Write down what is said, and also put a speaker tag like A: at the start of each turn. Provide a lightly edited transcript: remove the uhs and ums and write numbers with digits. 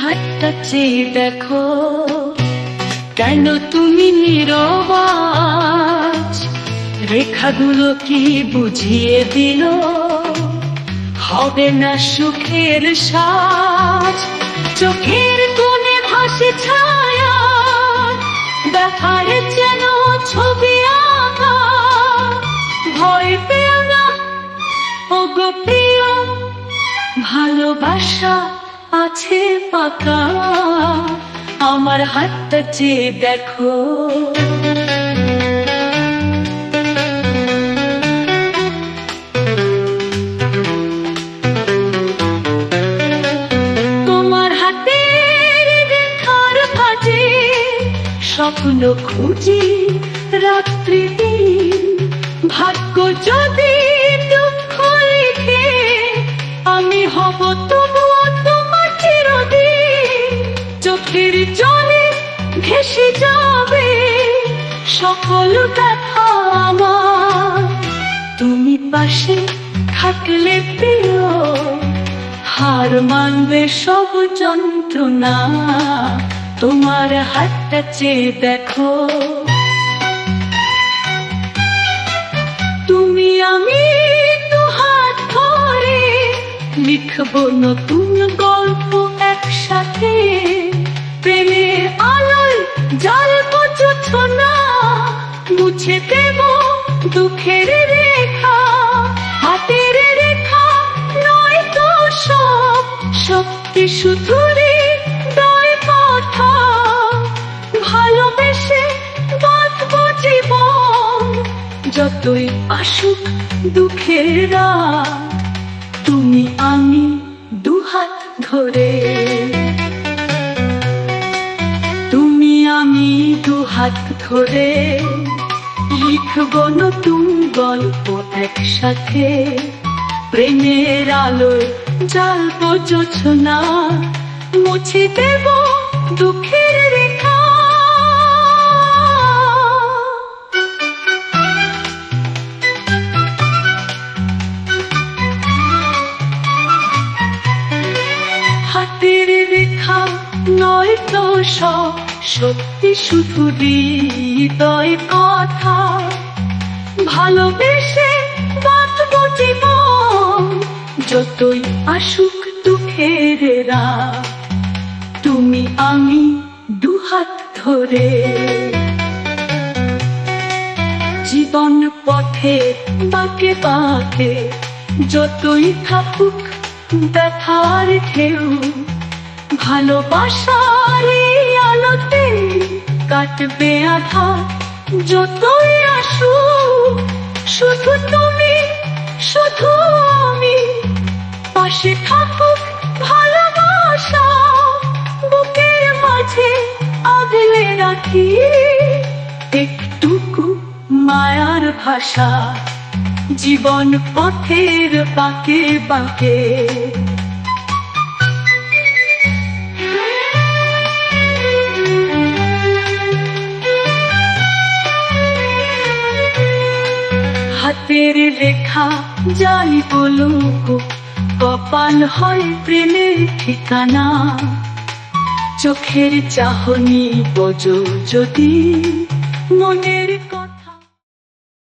A: হাতটা চেয়ে দেখো, কেন তুমি নীরব আজ? রেখাগুলো কি বুঝিয়ে দিল হবে না সুখের সাজ? চোখের কোণে ভাসে ছায়া, ব্যথার যেন ছবি আঁকা। ভয় পেও না ওগো প্রিয়, ভালোবাসা আছে পাকা। আমার হাতটা চেয়ে দেখো। তোমার হাতের রেখার ভাঁজে স্বপ্ন খুঁজি রাত্রি দিন। ভাগ্য যদি দুঃখ লিখে, আমি হব তবুও তোমার চিরদিন। চোখের জলে ভেসে যাবে সকল ব্যথা আমার। তুমি পাশে থাকলে প্রিয়, হার মানবে সব যন্ত্রণা। তোমার হাতটা চেয়ে দেখো। তুমি আমি দু হাত ধরে লিখবো নতুন গল্প একসাথে। প্রেমের আলোয় জ্বালবো জোছনা, মুছে দেব দুঃখের রেখা। হাতের রেখা নয় তো সব, শক্তি শুধু হৃদয় কথা। ভালোবেসে বাঁধবো জীবন, যতই আসুক দুঃখের রাত। তুমি আমি দুহাত ধরে, তুমি আমি দুহাত ধরে লিখবো নতুন গল্প একসাথে। প্রেমের আলোয় জ্বালবো জোছনা, মুছে দেব দুঃখের রেখা। হাতের রেখা নয় তো সব, সত্যি শুধু হৃদয় কথা। ভালোবেসে বাঁধবো জীবন, যতই আসুক দুঃখের রাত। তুমি আমি দুহাত ধরে জীবন পথে বাঁকে বাঁকে, যতই থাকুক ব্যথার ঢেউ। ভালোবাসার আলোতে কাটবে আঘাত, যতই আসুক। শুধু তুমি শুধু আমি, পাশে থাকুক ভালোবাসা। বুকের মাঝে আগলে রাখি একটুকু মায়ার ভাষা। জীবন পথের বাঁকে বাঁকে। হাতের লেখা যাই বলুক, কপাল হয় প্রেমের ঠিকানা। চোখের চাহনি বোঝো যদি মনের